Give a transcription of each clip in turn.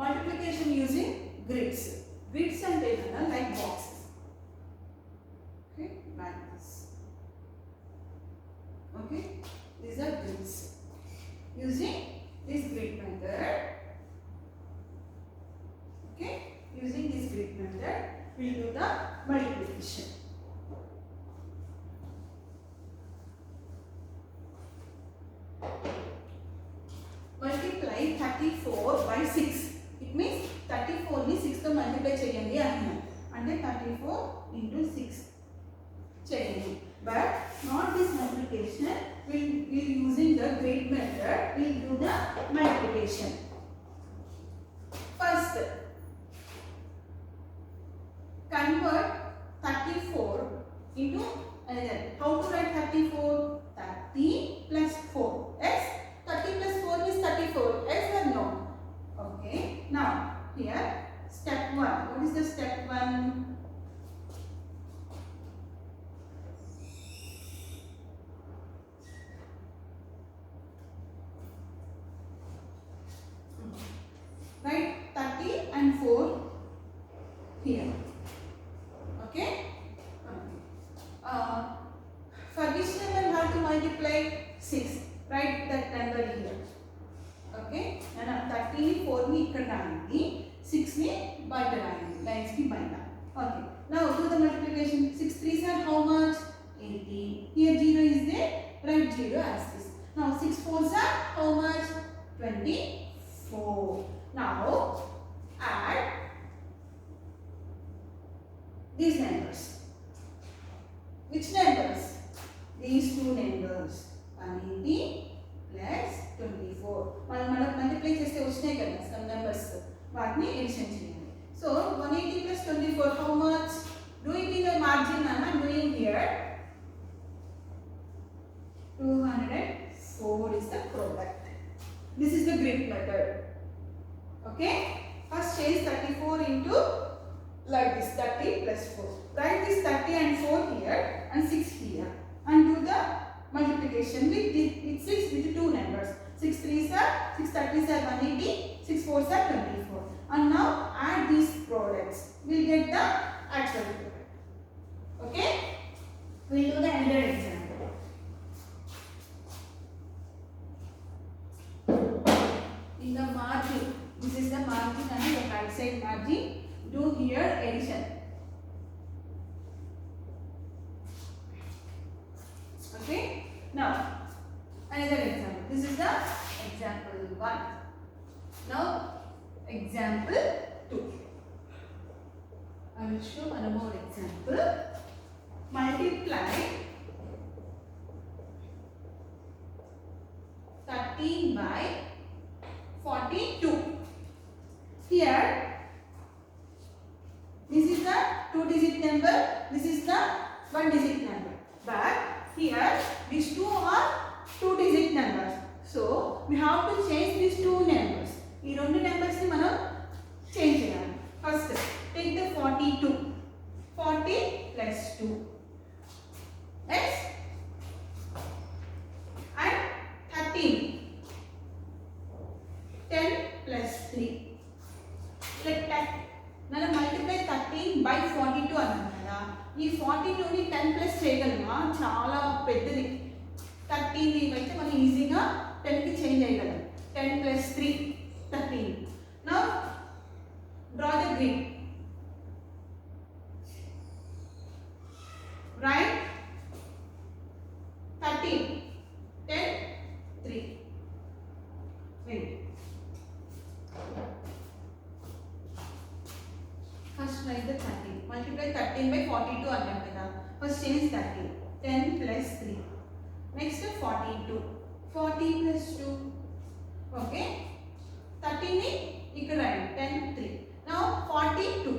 multiplication using grids. Grids and like boxes. Okay, like this. Okay, these are grids. Using this grid method, okay, using this grid method, we will do the multiplication. Multiply 34 by 6. It means 34 ni 6 తో multiply చేయండి అన్నాను. అంటే 34 into 6 చేయండి. But not this multiplication. We'll using the grid method. We'll do the multiplication. First, convert 34 into another. How to write 34? 30 plus 4. Yes? 30 plus 4 is 34. Yes or no? Okay. Now, here, step 1. What is the step 1? Write 30 and 4 here. Okay? For which number how to multiply? 6. Write that number here. Okay? And 30 ni 4 ni ikkada raandi, 6 ni bayata raandi, lines ki bayata. Okay. Now do the multiplication. 6 3s are how much? 80. Here 0 is there. Write 0 as this. Now 6 4s are how much? 24. Now add these numbers. Which numbers? These two numbers. 180 plus 24. మనం multiply చేస్తే వచ్చాయి కదా some numbers. వాటిని edition చేయాలి. So 180 plus 24 how much? Do it in the margin. I am doing here. 204 is the product. This is the grid method. Okay? First change 34 into like this 30 plus 4. Write this 30 and 4 here and 6 here. And do the multiplication with 6 with 2 numbers. 6 3s are 6 30s are 180, 6 4s are 24. And now add these products. We'll get the actual product. Okay? We'll do the another example. In the margin, this is the margin and the right side margin. Do here addition. Okay. Now another example. This is the example 1. Now example 2. I will show one more example. Multiply 13 by 42. Here this is the 2-digit number, this is the 1-digit number. But here these two are 2-digit numbers. So we have to change these two numbers. These two numbers ni manam change cheyali. First take the 42. 40 plus 2. Yes? And 13. 10 plus 3. Let that. Now multiply 13 by 42 అన్నాను కదా. ఈ 42 ని 10 plus చేయగలమా? చాలా పెద్దది. 13 ని అయితే మనం ఈజీగా 10 కి చేంజ్ చేయగలం. 10 plus 3 13. Now draw the grid. Right? 13 10 3. Wait. First write the 13. Multiply 13 by 42 అన్నాం కదా. First change 13. 10 plus 3. Next 42. 40 plus 2. Okay. 13 ni ఇక్కడ రాయండి. 10 3. Now 42.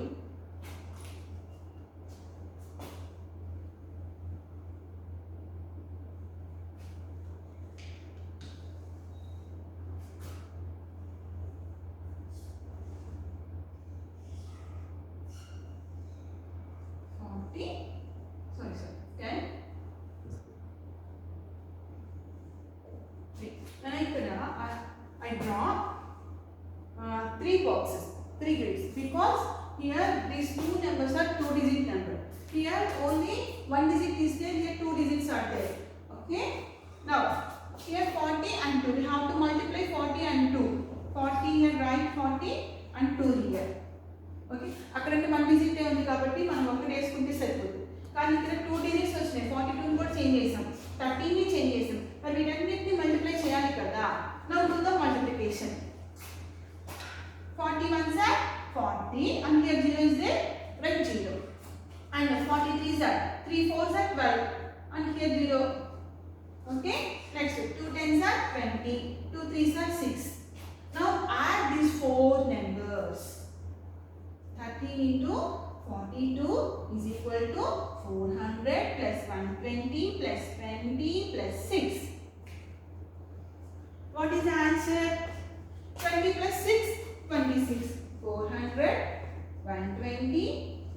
Sorry, 10. Then I draw 3 3 boxes, 3 grids, because here these two numbers are 2-digit number. Here only 1 digit is there, here 2 digits are there. Okay. Now here 40 and 2. We have to multiply 40 and 2. 40 here, write 40 and 2 here. Okay. అక్కడంటే 1 digit ఉంది కాబట్టి మనం ఒకటి వేసుకుంటే సరిపోతుంది. కానీ ఇక్కడ 2 digits వచ్చాయి. 42 ని కూడా చేంజ్ చేసాం. 13 ని చేంజ్ చేసాం. మరి వీటన్నిటిని మల్టిప్లై చేయాలి కదా. Now do the multiplication. 41s are 40 and here 0 is there, write 0. And 43s are 3 4s are 12 and here 0. Okay. Next 2 10s are 20, 2 3s are 6. Now add these 4 numbers. 13 into 42 is equal to 400 plus 120 plus 20 plus 6. What is the answer? 20 plus 6, 26. 400, 120,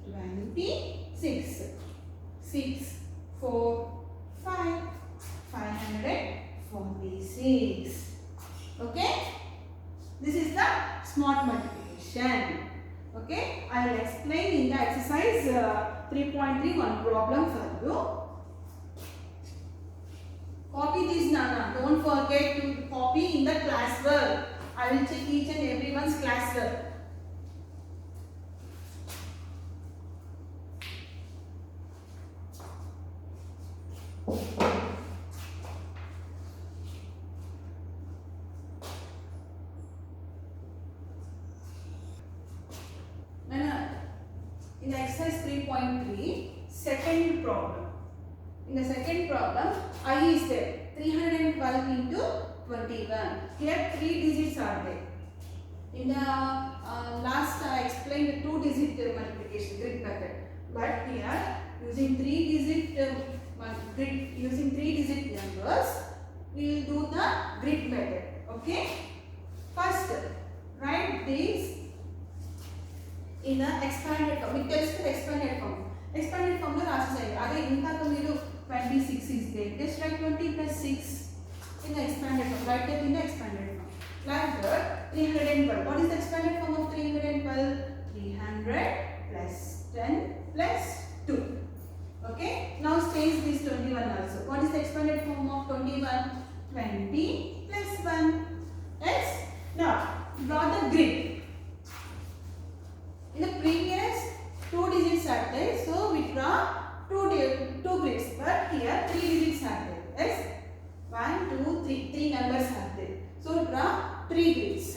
26. 6, 4, 5, 546. Okay? This is the smart multiplication. Okay? I will explain in the exercise 3.3 one problem for you. Copy this, Nana. Don't forget to copy in the classwork. I will check each and everyone's classwork. In exercise 3.3, second problem. In the second problem, I is there. 312 into 21. Here 3 digits are there. In the last I explained the 2-digit multiplication grid method. But here using 3-digit numbers, we will do the grid method. Okay. First, write this in the expanded form. It tells the expanded form. Expanded form lo రాసేయాలి. అదే ఇంతకు మీరు 26 is there. Just write 20 plus 6 in the expanded form. Write that in the expanded form. Like that, 312. What is the expanded form of 312? 300 plus 10 plus 2. Okay. Now change this 21 also. What is the expanded form of 21? 20 plus 1. Yes. Now draw the grid. In the previous 2 digits are there, so we draw two grids. But here 3 digits are there. Yes. 1, 2, 3. 3 numbers are there. So draw 3 grids.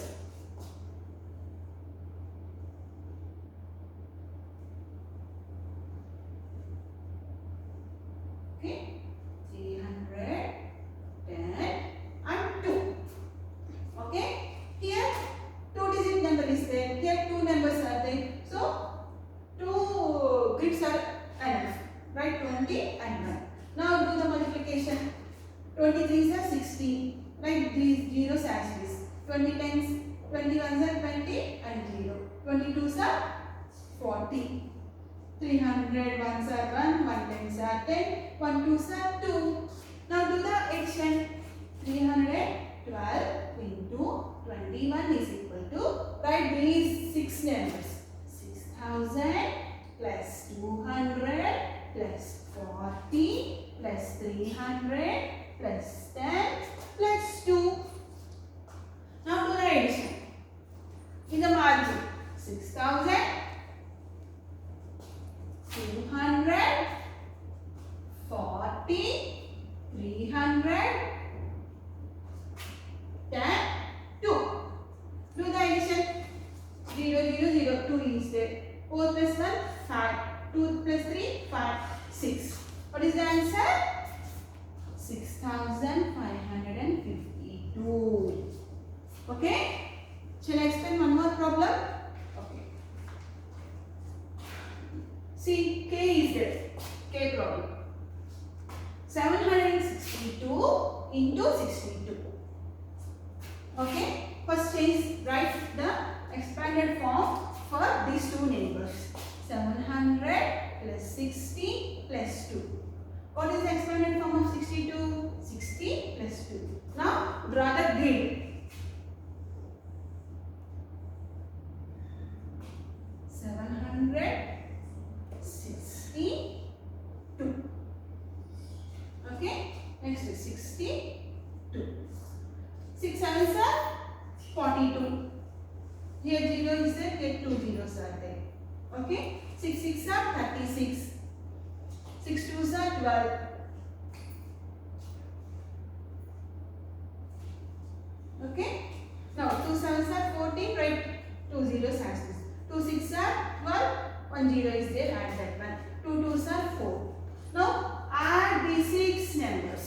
Okay. 300, 10 and 2. Okay. Here 2-digit number is there. Here 2 numbers are there. So 2 grids are enough. Write 20 and 1. Now do the multiplication. 23s are 16. Write these zeros as this. 20 times 21s are 20 and 0. 22s are 40. 300 ones are 1, 1 times are 10, 1 2s are 2. Now do the addition. 312 into 21 is equal to, write these 6 numbers. 6000 plus 200 plus 40 plus 300 plus 10 plus 2. Now do the addition. In the margin, 6000, 200, 40, 300, 10, 2. Do the addition. 0, 0, 0, 2 is there. 4 plus 1, 5. 2 plus 3, 5, 6. What is the answer? 6552. Okay? Shall I explain one more problem? Okay. See, K is there. K problem. 762 into 62. Okay? First change, write the expanded form for these two numbers. 700 plus 60 plus 2. What is the expanded form of 62? 60 plus 2. Now draw the grid. Here 0 is there, here 2 zeros are there. Okay, 6 6 are 36, 6 2s are 12. Okay, now 2 7s are 14, write 2 zeros as this. 2 6 are 12, 1 0 is there, add that one. 2 2s are 4. Now add these 6 numbers.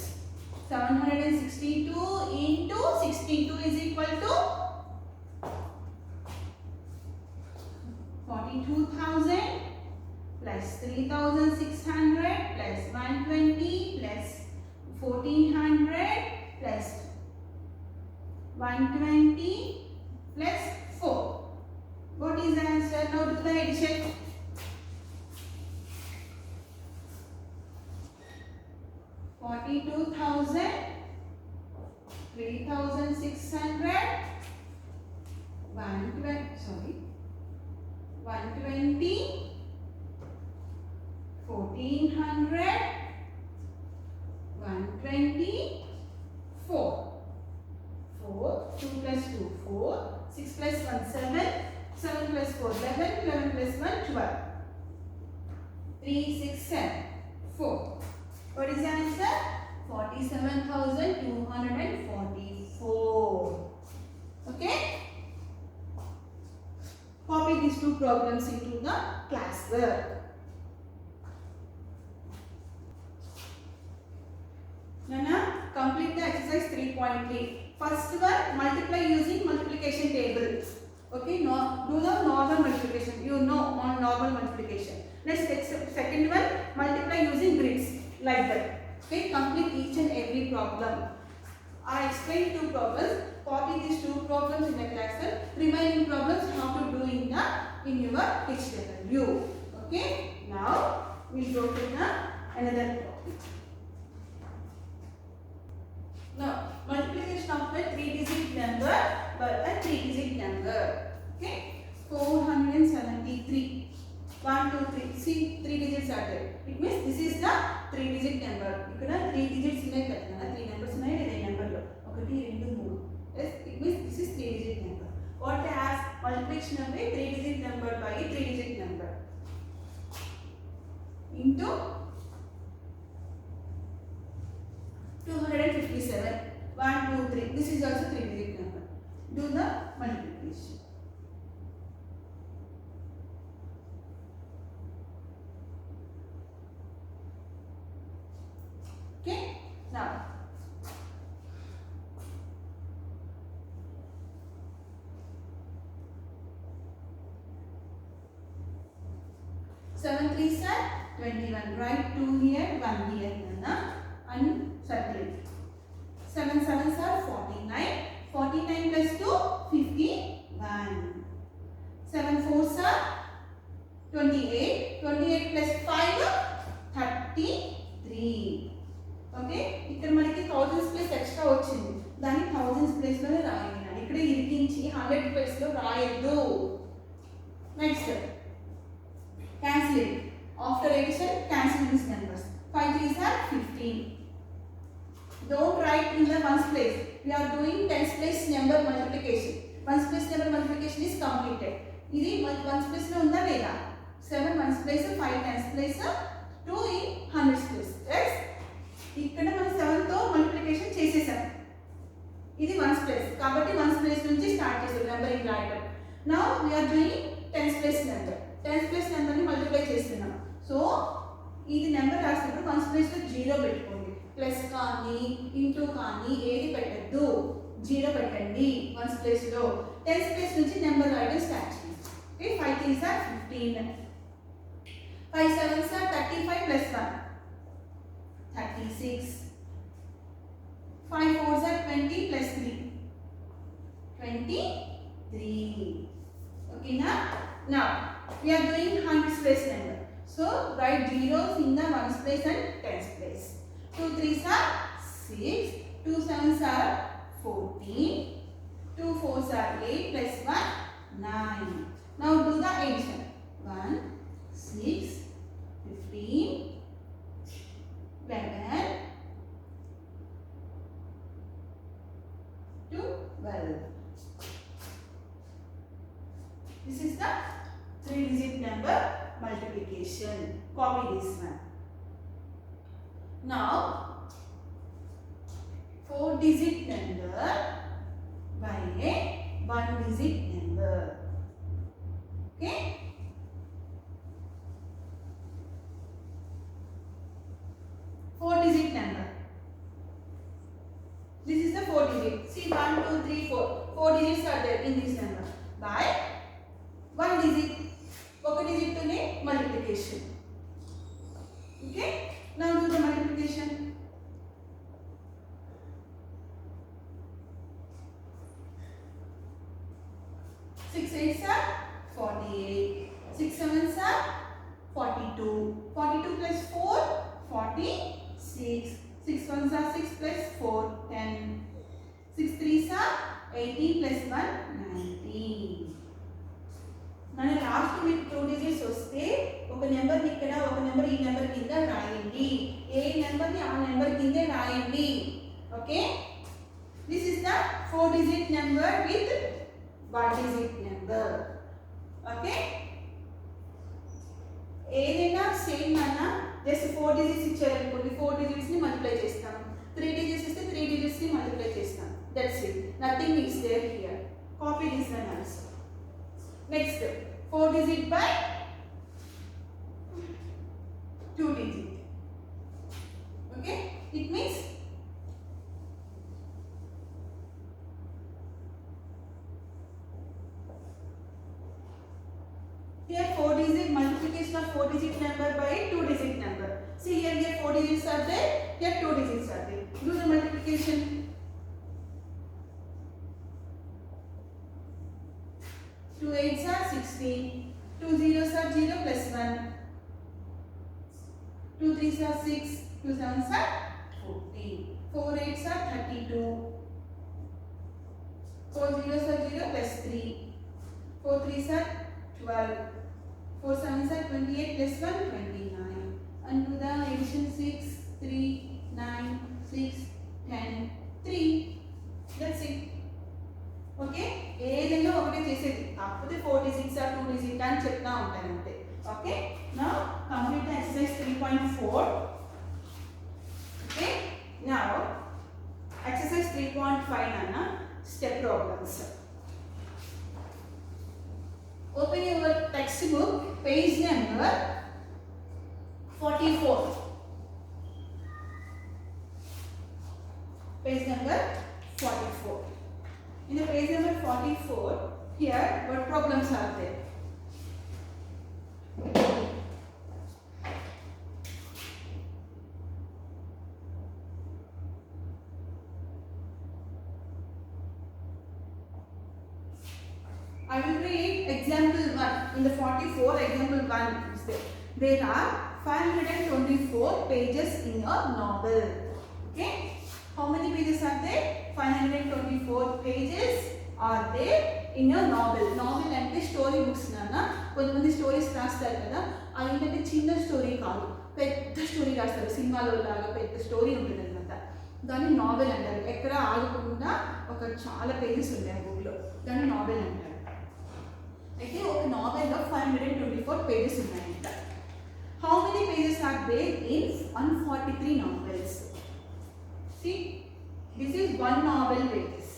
762 into 62 is equal to 42,000 plus 3,600 plus 120 plus 1,400 plus 120 plus 4. What is the answer? Now do the addition. 42,000, 3,600, 120, 1,400, 124. 4, 2 plus 2, 4, 6 plus 1, 7, 7 plus 4, 11, 11 plus 1, 12. 3, 6, 7, 4. What is the answer? 47,244. Okay? Copy these two problems into the classwork. Nana, complete the exercise 3.3. First one, multiply using multiplication table. Okay, no, do the normal multiplication. You know on normal multiplication. Next, second one, multiply using grids like that. Okay, complete each and every problem. I explained two problems. Copy these two problems in the class. Remaining problems how to do in your HTML. Okay, now we will go to another topic. Now, multiplication of a 3-digit number by a 3-digit number. Okay, 473. 1, 2, 3. See, 3 digits are there. It means this is the 3-digit number. Ikkada 3 digits unnai kada. 3 numbers unnai ide number lo. 1 2 3. Yes, it means this is 3-digit number. What they ask? Multiplication of a 3-digit number by a 3-digit number into 257. 1, 2, 3. This is also 3-digit number. Do the multiplication. Okay. Now, seven threes are 21. Write 2 here, 1 here, and circle it. 7 sevens are 49. 49 plus 2, 51. 7 fours are 28. 28 plus 5, 33. Okay, ఇక్కడ మనకి thousands place extra వచ్చింది. దాన్ని thousands place లో రాయాలి. ఇక్కడ ఇరికించి 100 place లో రాయొద్దు. Next cancel it. After addition, cancel these numbers. 5 3s are 15. Don't write in the ones place. We are doing tens place number multiplication. Ones place number multiplication is completed. ఇది ones place లో ఉందా లేదా? 7 ones place, 5 tens place, 2 in hundreds place. Yes? ఇక్కడ మనం 7 తో multiplication చేసేసాం. ఇది ones place కాబట్టి వన్స్ ప్లేస్ నుంచి స్టార్ట్ చేసాం నంబరింగ్ రాయడం. Now we are doing tens place number. Tens place number ని మల్టిప్లై చేస్తున్నాం. సో ఇది నెంబర్ రాసినప్పుడు వన్స్ ప్లేస్ లో 0 పెట్టుకోండి. ప్లస్ కానీ ఇంటూ కానీ ఏది పెట్టద్దు, 0 పెట్టండి వన్స్ ప్లేస్ లో. టెన్స్ ప్లేస్ నుంచి నెంబర్ రాయడం స్టార్ట్ చేయండి. Okay, 5 3s are 15. 5 7s are 35 plus 1. 36. 5 4s are 20 plus 3. 23. Okay, now we are doing hundreds place number. So write zeros in the ones place and tens place. 2 3s are 6. 2 7s are 14. 2 4s are 8 plus 1 9. Now do the addition. 1 6 15 11 to 12. This is the 3-digit number multiplication. Copy this one. Now 4-digit number by a 1-digit number. Okay. Four-digit number. This is the 4-digit. See, 1, 2, 3, 4. 4 digits are there in this number. By 1 digit. One digit to multiplication. Okay. Now do the multiplication. 6 8s are 48. 6 7s are 42. 42 plus 4, 46. 6 1s are 6 plus 4, 10. 6 3s are 18 plus 1, 19. మన last మీకు 2 digits వస్తే ఒక number ఇక్కడ ఒక number ఈ number కింద రాయండి. ఏ number ని ఆ నెంబర్ కింద రాయండి. Okay. This is the 4 digit number with 1 digit number. Okay. ఏదైనా సేమ్ అన్నా జస్ట్ 4 digits ఇచ్చారనుకోండి 4 digits ని మల్టిప్లై చేస్తాం. 3 digits ఇస్తే 3 digits ని మల్టిప్లై చేస్తాం. That's it. Nothing is there here. Copy this one also. Next, 4 digit by 2 digit. Okay? It means here 4 digit multiplication of 4 digit number by 2 digit number. See here 4 digits are there, here 2 digits are there. Do the multiplication. 2 8s are 16. 2 zeros are 0 plus 1. 2 3s are 6. 2 7s are 14. 4 8s are 32. 4 zeros are 0 plus 3. 4 3s are 12. 4 7s are 28 plus 1, 29. And do the addition 6, 3, 9, 6, 10, 3. That's it. Okay. ఏదైనా ఒకటే చేసేది కాకపోతే 4 digits or 2 digits అని చెప్తా ఉంటాను అంతే. Okay. Now complete the exercise 3.4. Okay. Now exercise 3.5 అన్న step problems. Open your text book page number 44. Page number 44. In the page number 44, here what problems are there? I will read example 1. In the 44, example 1 is there. There are 524 pages in a novel. Okay? How many pages are there? 524 pages are there in a novel. Novel అంటే story books నాన్న. కొంతమంది stories రాస్తారు కదా, అది ఏంటంటే చిన్న story కాదు, పెద్ద స్టోరీ రాస్తారు. సినిమాలో లాగా పెద్ద స్టోరీ ఉంటుంది అనమాట. దాన్ని నావెల్ అంటారు. ఎక్కడ ఆగకుండా ఒక చాలా పేజెస్ ఉంటాయి ఆ బుక్లో, దాన్ని నావెల్ అంటారు. అయితే ఒక నావెల్లో 524 పేజెస్ ఉన్నాయంట. How many pages are there in 143 novels? See, this is one novel pages.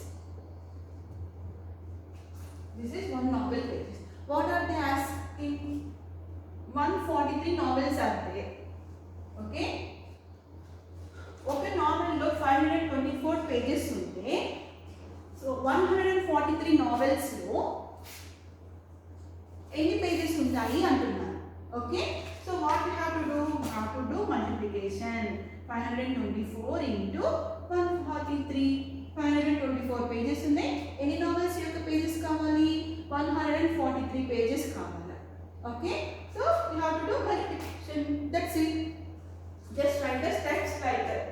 This is one novel pages. What are they asking? 143 novels are there. Okay? Okay, novel lo 524 pages unte. So 143 novels lo any pages untayi antunnaru. Okay? So what we have to do? We have to do multiplication. 524 into 143. 524 pages ఉన్నాయి. ఎన్ని novels యొక్క pages కావాలి? 143 pages కావాలి. Okay? So we have to do multiplication. That's it. Just write the steps like that.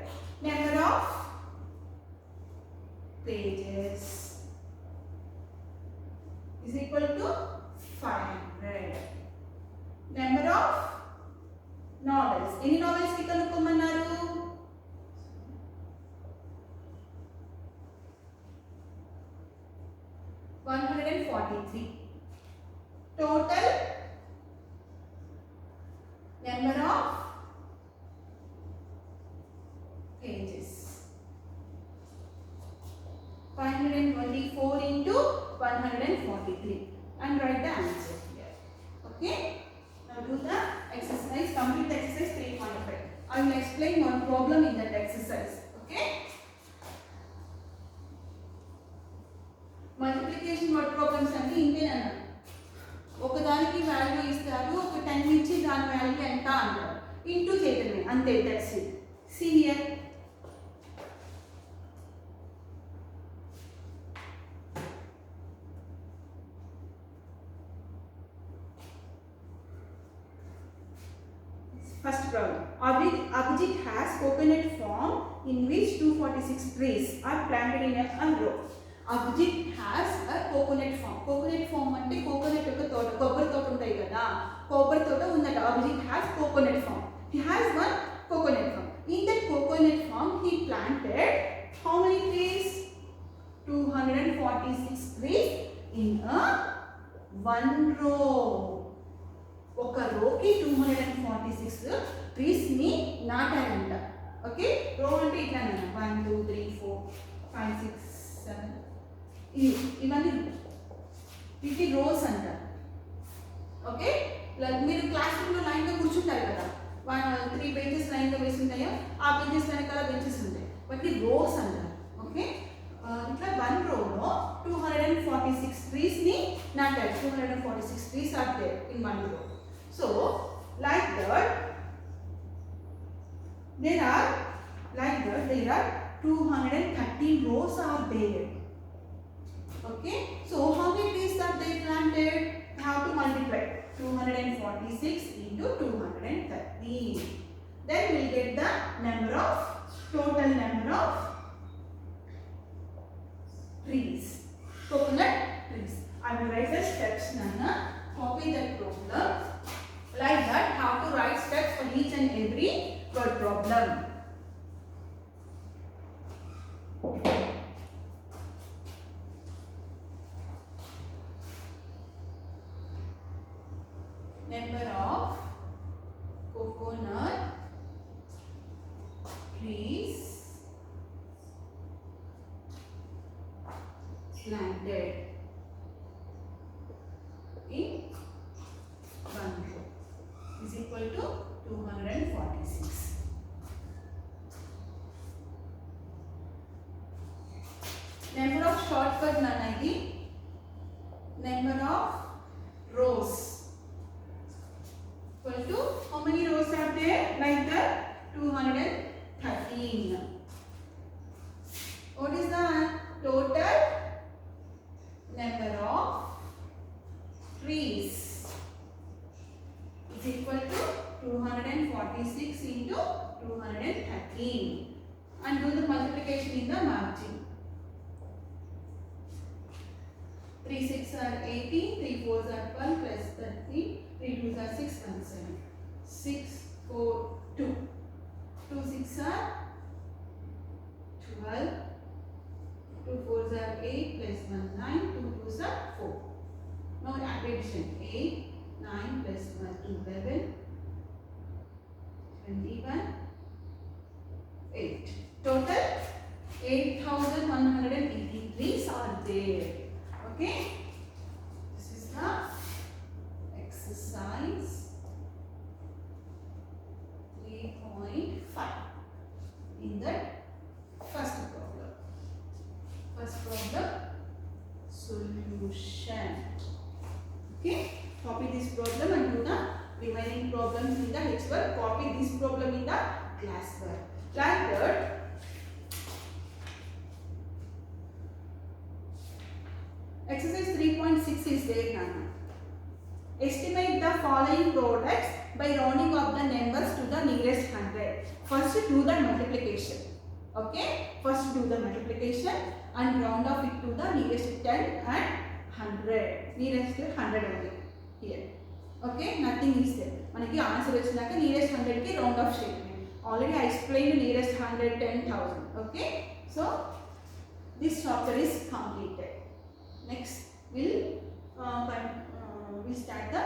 Number of pages is equal to 500. Number of novels. ఎన్ని novels కి కనుక్కోమన్నారు? 143. total number of pages. 524 into 143 and write the answer here. Okay. Now do the exercise, complete the exercise 3.5. I will explain one problem in that exercise. Okay. Multiplication word problems అంటే ఇంతేనా, ఒకదానికి value ఇస్తారు, ఒక 10 నుంచి దాని value ఎంత అంటారు, into చేయడమే అంతే, that's it. See here, first problem. Abhijit has coconut farm in which 246 trees are planted in a row. Abhijit has a coconut farm. Coconut farm అంటే కోకోనట్ యొక్క తోట, కొబ్బరి తోట ఉంటాయి కదా, కొబ్బరి తోట ఉందట. Abhijit has coconut farm. He has one coconut farm. In that coconut farm he planted how many trees? 246 trees in a one row. ఒక రోకి 246 ట్రీస్ ని నాటారంట. ఓకే, రో అంటే ఇట్లా 1 2 3 4 5 6 7 ఇవన్నీ వీటి రోస్ అంటారు. ఓకే, మీరు క్లాస్ రూమ్ లో లైన్ గా కూర్చుంటారు కదా, 3 బెంచెస్ లైన్ గా వేసి ఉంటాయో, ఆ బెంచెస్ వెనకాల బెంచెస్ ఉంటాయి, వాటిని రోస్ అంటారు. ఓకే, ఇట్లా వన్ రోలో 246 ట్రీస్ ని నాటారు. 246 trees are there in one row. So, like that, there are 230 rows are there. Okay, so how many trees are they planted? Have to multiply 246 into 230. Then we will get the total number of trees, coconut trees. I will write the steps. Nana, copy that problem. Like that, how to write steps for each and every word problem. Number of coconut trees planted in one row is equal to 246. Number of shortcut nanagi, number of rows equal to how many rows are there? Like that, 213. What is the total number of trees? Is equal to 246 into 213 and do the multiplication in the margin. 3 6 are 18, 3 4s are 12 plus 13, 3 2s are 6 and 7. 6 4 2. 2 6 are 12, 2 4s are 8 plus 1 9, 2 2s are 4. Now addition 8 9 plus 1 11 21 8. Total 8183 are there. Okay, this is the exercise 3.5 in that first problem. Solution. Okay, copy this problem and do the remaining problems in the H work. Copy this problem in the class work. Like that, exercise 3.6 is there now. Estimate the following products by rounding up the numbers to the nearest 100. First do the multiplication. Okay, first do the multiplication and round off it to the nearest 10 and 100. Nearest 100 only here. Okay, nothing is there. Manaki answer vachinaka nearest 100 ki round off statement. Already I explained nearest 100 10,000. Okay, so this chapter is completed. Next we'll We start the